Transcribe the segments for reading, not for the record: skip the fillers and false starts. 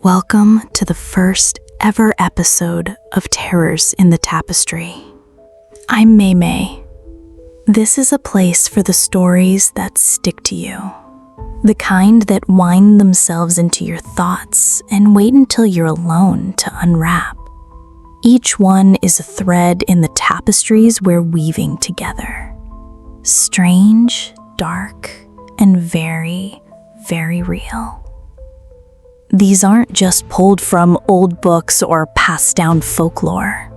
Welcome to the first ever episode of Terrors in the Tapestry. I'm Meimei. This is a place for the stories that stick to you. The kind that wind themselves into your thoughts and wait until you're alone to unwrap. Each one is a thread in the tapestries we're weaving together. Strange, dark, and very, very real. These aren't just pulled from old books or passed down folklore.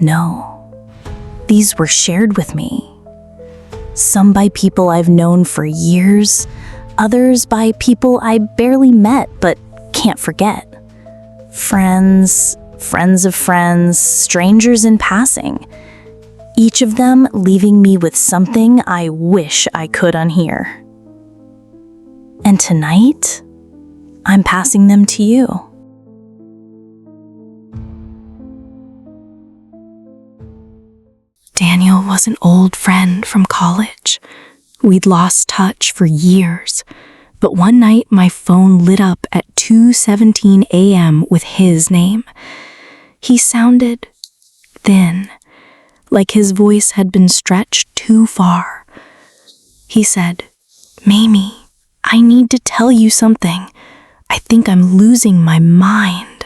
No, these were shared with me. Some by people I've known for years, others by people I barely met but can't forget. Friends, friends of friends, strangers in passing. Each of them leaving me with something I wish I could unhear. And tonight, I'm passing them to you. Daniel was an old friend from college. We'd lost touch for years, but one night my phone lit up at 2:17 a.m. with his name. He sounded thin, like his voice had been stretched too far. He said, "Meimei, I need to tell you something. I think I'm losing my mind."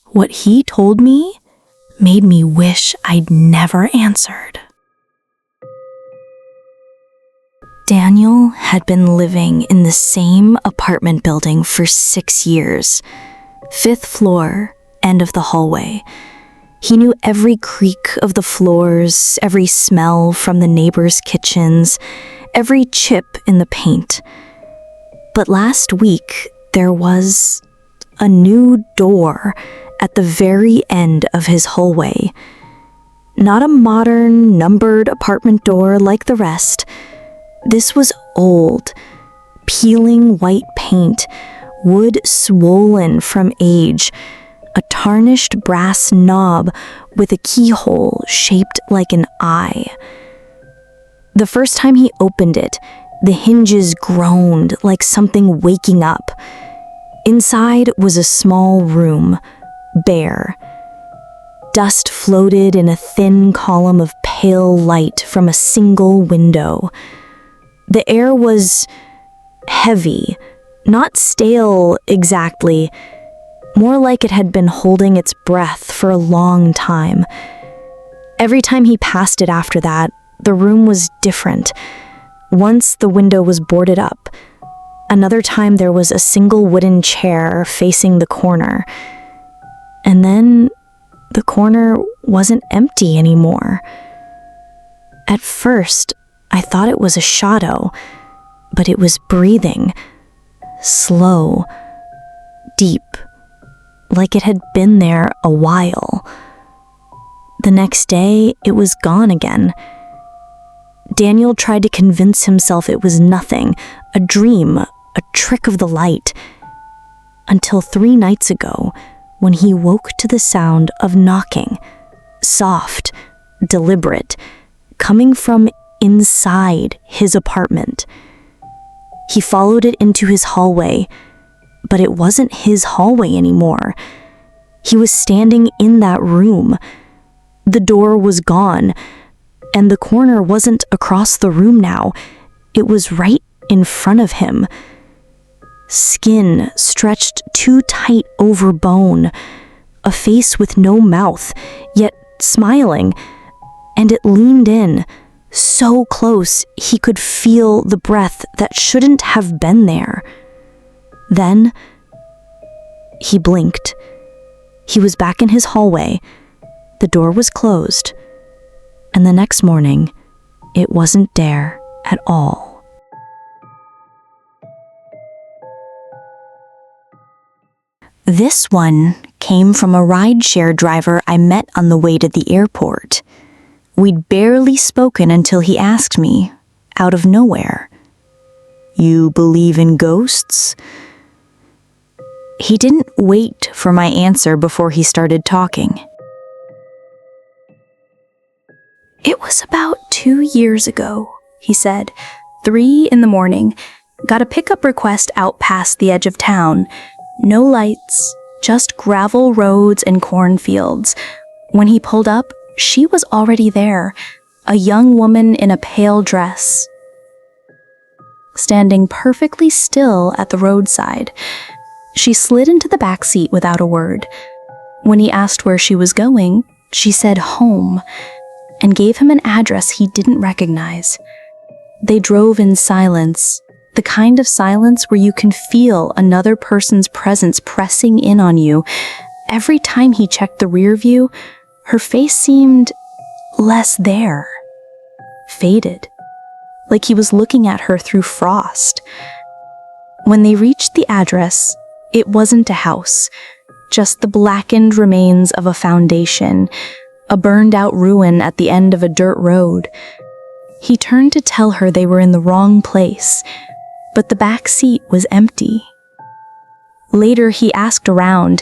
What he told me made me wish I'd never answered. Daniel had been living in the same apartment building for 6 years. 5th floor, end of the hallway. He knew every creak of the floors, every smell from the neighbors' kitchens, every chip in the paint. But last week, there was a new door at the very end of his hallway. Not a modern, numbered apartment door like the rest. This was old, peeling white paint, wood swollen from age, a tarnished brass knob with a keyhole shaped like an eye. The first time he opened it, the hinges groaned like something waking up. Inside was a small room, bare. Dust floated in a thin column of pale light from a single window. The air was heavy, not stale exactly, more like it had been holding its breath for a long time. Every time he passed it after that, the room was different. Once the window was boarded up. Another time there was a single wooden chair facing the corner. And then the corner wasn't empty anymore. At first, I thought it was a shadow, but it was breathing. Slow, deep, like it had been there a while. The next day, it was gone again. Daniel tried to convince himself it was nothing, a dream, a trick of the light, until 3 nights ago, when he woke to the sound of knocking, soft, deliberate, coming from inside his apartment. He followed it into his hallway, but it wasn't his hallway anymore. He was standing in that room. The door was gone, and the corner wasn't across the room now. It was right in front of him. Skin stretched too tight over bone. A face with no mouth, yet smiling. And it leaned in, so close he could feel the breath that shouldn't have been there. Then, he blinked. He was back in his hallway. The door was closed. And the next morning, it wasn't there at all. This one came from a rideshare driver I met on the way to the airport. We'd barely spoken until he asked me, out of nowhere, "You believe in ghosts?" He didn't wait for my answer before he started talking. "It was about 2 years ago," he said. 3 in the morning. Got a pickup request out past the edge of town. No lights, just gravel roads and cornfields. When he pulled up, she was already there, a young woman in a pale dress, standing perfectly still at the roadside. She slid into the back seat without a word. When he asked where she was going, she said home, and gave him an address he didn't recognize. They drove in silence, the kind of silence where you can feel another person's presence pressing in on you. Every time he checked the rear view, her face seemed less there, faded, like he was looking at her through frost. When they reached the address, it wasn't a house, just the blackened remains of a foundation, a burned-out ruin at the end of a dirt road. He turned to tell her they were in the wrong place, but the back seat was empty. Later, he asked around.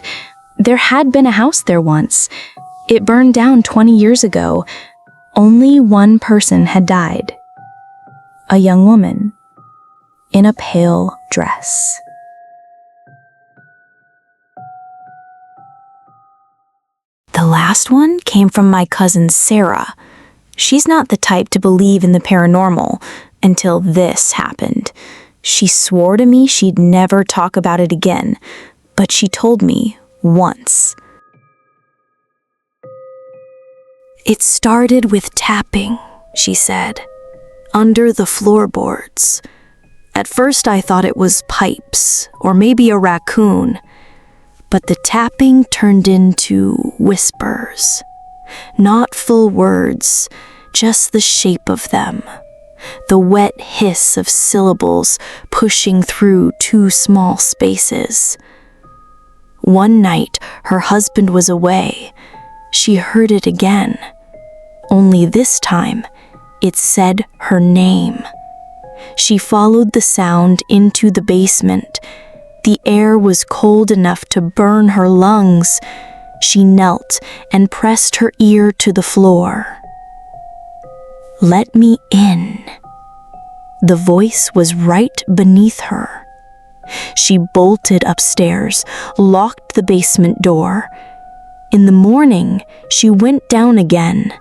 There had been a house there once. It burned down 20 years ago. Only one person had died. A young woman in a pale dress. The last one came from my cousin Sarah. She's not the type to believe in the paranormal until this happened. She swore to me she'd never talk about it again, but she told me once. It started with tapping, she said, under the floorboards. At first I thought it was pipes or maybe a raccoon, but the tapping turned into whispers. Not full words, just the shape of them. The wet hiss of syllables pushing through two small spaces. One night, her husband was away. She heard it again. Only this time, it said her name. She followed the sound into the basement. The air was cold enough to burn her lungs. She knelt and pressed her ear to the floor. "Let me in." The voice was right beneath her. She bolted upstairs, locked the basement door. In the morning, she went down again.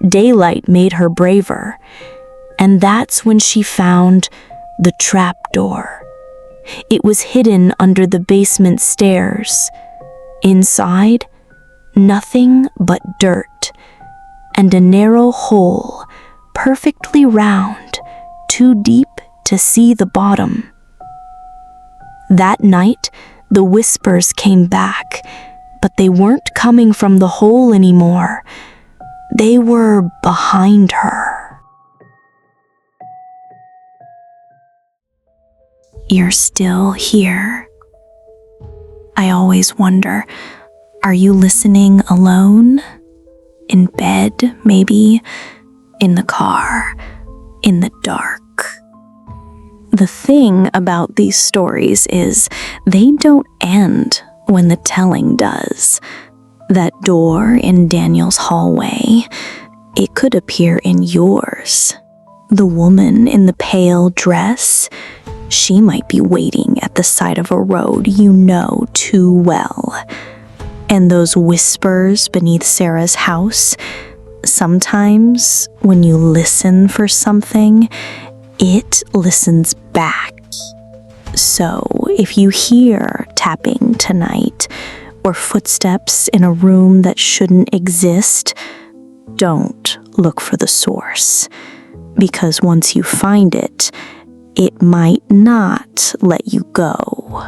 Daylight made her braver. And that's when she found the trap door. It was hidden under the basement stairs. Inside, nothing but dirt, and a narrow hole, perfectly round, too deep to see the bottom. That night, the whispers came back, but they weren't coming from the hole anymore. They were behind her. You're still here. I always wonder, are you listening alone? In bed, maybe? In the car? In the dark? The thing about these stories is they don't end when the telling does. That door in Daniel's hallway, it could appear in yours. The woman in the pale dress, she might be waiting at the side of a road you know too well. And those whispers beneath Sarah's house, sometimes when you listen for something, it listens back. So if you hear tapping tonight or footsteps in a room that shouldn't exist, don't look for the source. Because once you find it, it might not let you go.